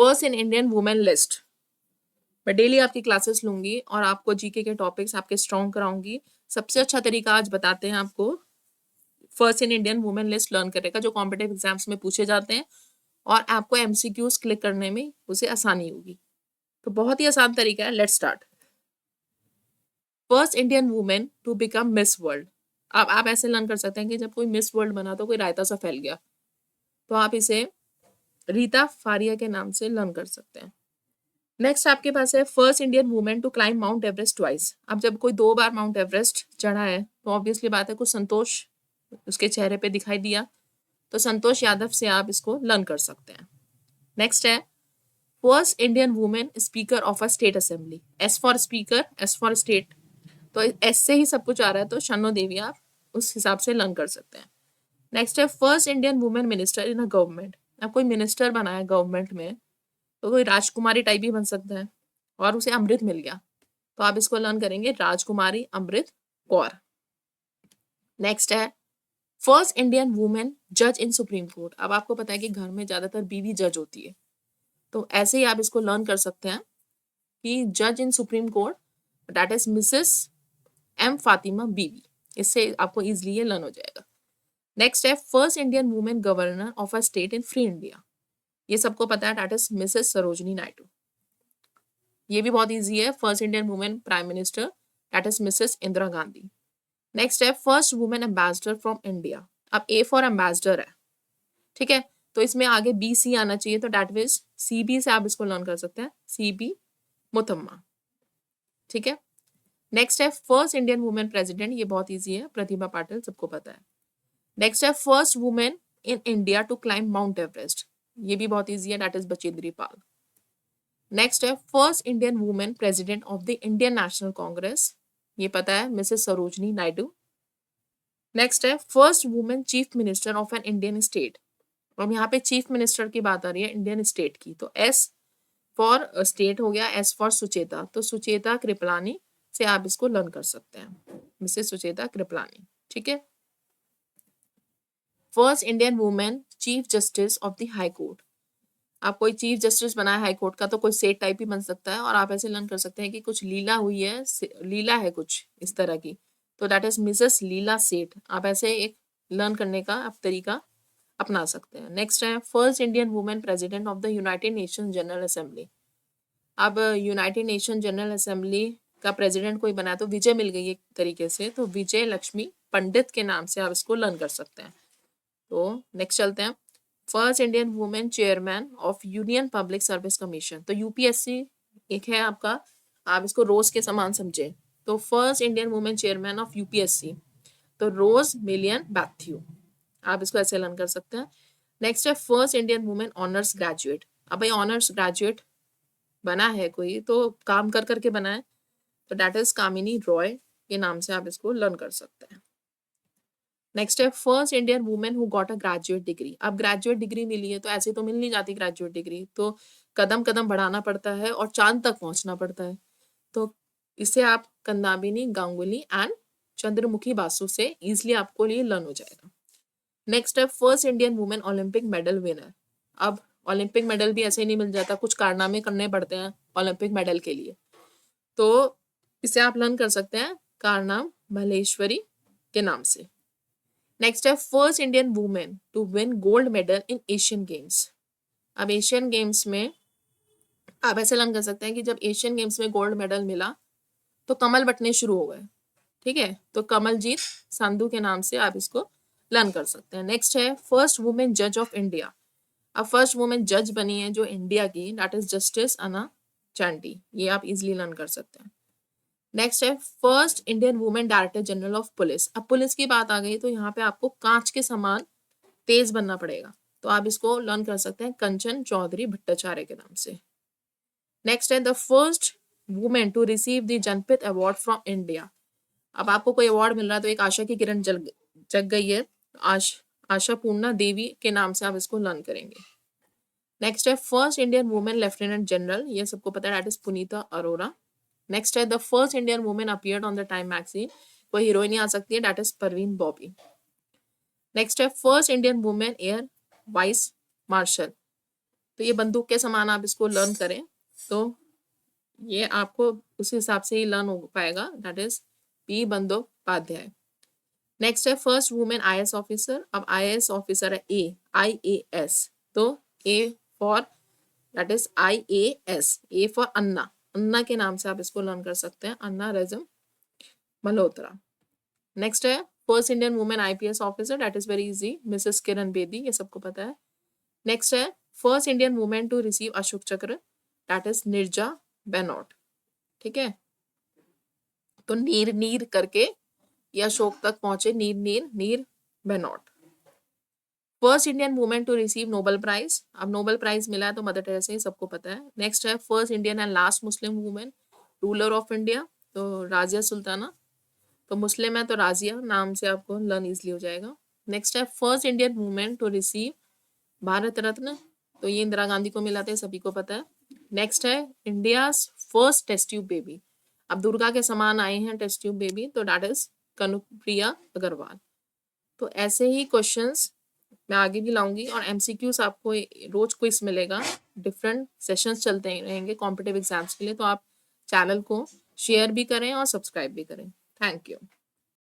First in Indian women list. मैं daily आपकी classes लूंगी और आपको जीके के टॉपिक्स आपके स्ट्रॉन्ग कराऊंगी। सबसे अच्छा तरीका आज बताते हैं आपको first in Indian women list learn करने का, जो कॉम्पिटिटिव एग्जाम्स में पूछे जाते हैं और आपको एमसीक्यूज क्लिक करने में उसे आसानी होगी। तो बहुत ही आसान तरीका है। Let's start. First Indian women to become Miss World. अब आप ऐसे लर्न कर सकते हैं कि जब कोई मिस वर्ल्ड बना तो कोई रायता सा फैल गया, तो आप इसे रीता फारिया के नाम से लर्न कर सकते हैं। नेक्स्ट आपके पास है first Indian women to climb mount Everest twice. अब जब कोई 2 बार माउंट एवरेस्ट चढ़ा है तो ऑब्वियसली बात है कुछ संतोष उसके चेहरे पे दिखाई दिया, तो संतोष यादव से आप इसको लर्न कर सकते हैं। नेक्स्ट है first Indian women speaker of a state assembly. S for speaker, S for state, तो एस से ही सब कुछ आ रहा है, तो शन्नो देवी आप उस हिसाब से लर्न कर सकते हैं। नेक्स्ट है first Indian women minister in a government. अब कोई मिनिस्टर बना है गवर्नमेंट में तो कोई राजकुमारी टाइप ही बन सकता है और उसे अमृत मिल गया, तो आप इसको लर्न करेंगे राजकुमारी अमृत कौर। नेक्स्ट है फर्स्ट इंडियन वुमेन जज इन सुप्रीम कोर्ट। अब आपको पता है कि घर में ज्यादातर बीवी जज होती है, तो ऐसे ही आप इसको लर्न कर सकते हैं कि जज in supreme court that is Mrs M Fatima Beevi. इससे आपको इजिली ये लर्न हो जाएगा। नेक्स्ट है first Indian women governor of a state in free India. ये सबको पता है, that is Mrs Sarojini Naidu. ये भी बहुत इजी है। First Indian women prime minister that is Mrs Indira Gandhi. Next है first women ambassador from India. अब ए फॉर एम्बेसडर है, ठीक है, तो इसमें आगे बी सी आना चाहिए, तो दैट मीन्स सी बी से आप इसको लर्न कर सकते हैं, सी बी मुथम्मा। ठीक है। नेक्स्ट है फर्स्ट इंडियन वुमेन प्रेसिडेंट। ये बहुत इजी है, प्रतिभा पाटिल, सबको पता है। नेक्स्ट है first women in India to climb mount Everest. ये भी बहुत इजी है, that is Bachendri Pal. Next है first Indian women president of the Indian National Congress. ये पता है, मिसेस सरोजनी नायडू। नेक्स्ट है first women chief minister of an Indian state. अब यहाँ पे चीफ मिनिस्टर की बात आ रही है इंडियन स्टेट की, तो एस फॉर स्टेट हो गया, एस फॉर सुचेता, तो सुचेता कृपलानी से आप इसको लर्न कर सकते हैं, मिसेस सुचेता कृपलानी। ठीक है। First Indian women chief justice of the high court. आप कोई चीफ जस्टिस बना है हाई कोर्ट का, तो कोई सेठ टाइप ही बन सकता है, और आप ऐसे लर्न कर सकते हैं कि कुछ लीला हुई है, लीला है कुछ इस तरह की, तो दैट इज मिसेस लीला सेठ। आप ऐसे एक लर्न करने का आप तरीका अपना सकते हैं। नेक्स्ट है first Indian women president of the United nation general assembly. अब यूनाइटेड नेशन जनरल असेंबली का प्रेसिडेंट कोई बना है तो विजय मिल गई एक तरीके से, तो विजय लक्ष्मी पंडित के नाम से आप इसको लर्न कर सकते हैं। तो नेक्स्ट चलते हैं first Indian women chairman of union public service commission. तो यूपीएससी एक है आपका, आप इसको रोज के समान समझे, तो first Indian women chairman of UPSC, तो रोज मिलियन मैथ्यू, आप इसको ऐसे लर्न कर सकते हैं। नेक्स्ट है first Indian women honours graduate. अब भाई ऑनर्स ग्रेजुएट बना है कोई तो काम कर करके बना है, तो दैट इज कामिनी रॉय के नाम से आप इसको लर्न कर सकते हैं। नेक्स्ट है first Indian women who got a graduate degree. अब ग्रेजुएट डिग्री मिली है तो ऐसे तो मिल नहीं जाती ग्रेजुएट डिग्री, तो कदम कदम बढ़ाना पड़ता है और चांद तक पहुंचना पड़ता है, तो इसे आप कंदाबिनी गांगुली एंड चंद्रमुखी बासु से इजिली आपको ये लर्न हो जाएगा। नेक्स्ट है first Indian women Olympic medal winner. अब ओलंपिक मेडल भी ऐसे ही नहीं मिल जाता, कुछ कारनामे करने पड़ते हैं ओलंपिक मेडल के लिए, तो इसे आप लर्न कर सकते हैं कारनाम मल्लेश्वरी के नाम से। नेक्स्ट है first Indian women to win gold medal in Asian Games. अब एशियन गेम्स में आप ऐसे लर्न कर सकते हैं कि जब एशियन गेम्स में गोल्ड मेडल मिला तो कमल बटने शुरू हो गए, ठीक है, तो कमलजीत संधू के नाम से आप इसको लर्न कर सकते हैं। नेक्स्ट है फर्स्ट वुमेन जज ऑफ इंडिया। अब फर्स्ट वुमेन जज बनी है जो इंडिया की, दैट इज जस्टिस अना चांडी, ये आप इजिली लर्न कर सकते हैं। नेक्स्ट है first Indian women director general of police. अब पुलिस की बात आ गई तो यहाँ पे आपको कांच के समान तेज बनना पड़ेगा, तो आप इसको लर्न कर सकते हैं कंचन चौधरी भट्टाचार्य के नाम से। नेक्स्ट है the first women to receive the Jnanpith award from India. अब आपको कोई अवार्ड मिल रहा है तो एक आशा की किरण जग गई है, आशा पूर्णा देवी के नाम से आप इसको लर्न करेंगे। नेक्स्ट है first Indian women lieutenant general, ये सबको पता है, that is Punita Arora. Next है the first Indian women appeared on the Time magazine, कोई हीरोइन ही आ सकती है, that is Parveen Babi. Next है first Indian women air vice marshal. तो ये बंदूक के समान आप इसको लर्न करें तो ये आपको उस हिसाब से ही लर्न हो पाएगा, that is P Bandyopadhyay. Next है फर्स्ट वुमेन आईएएस ऑफिसर। अब आईएएस ऑफिसर है ए, IAS, तो A for that is IAS, A for Anna, Anna के नाम से आप इसको लर्न कर सकते हैं, अन्ना रजम मल्होत्रा। नेक्स्ट है first Indian women IPS officer, that is very easy, Mrs Kiran Bedi, ये सबको पता है। नेक्स्ट है first Indian women to receive Ashok Chakra, that is Nirja बेनॉट। ठीक है, तो नीर नीर करके ये अशोक तक पहुंचे, Neer Neer Neer Bhanot. First Indian women to receive Nobel prize, अब नोबेल प्राइज मिला है तो मदर टेरेसा, ही सबको पता है। नेक्स्ट है first Indian and last Muslim women ruler of India, तो राजिया सुल्ताना, तो मुस्लिम है तो राजिया नाम से आपको लर्न इजली हो जाएगा। नेक्स्ट है first Indian women to receive Bharat Ratna, तो ये इंदिरा गांधी को मिला था, सभी को पता है। नेक्स्ट है India first test tube baby, अब दुर्गा के समान आए हैं टेस्ट ट्यूब बेबी, तो दैट इज कनुप्रिया अग्रवाल। तो ऐसे ही क्वेश्चंस मैं आगे भी लाऊंगी और MCQs आपको रोज क्विज मिलेगा, डिफरेंट सेशंस चलते रहेंगे कॉम्पिटिटिव एग्जाम्स के लिए, तो आप चैनल को शेयर भी करें और सब्सक्राइब भी करें। Thank you.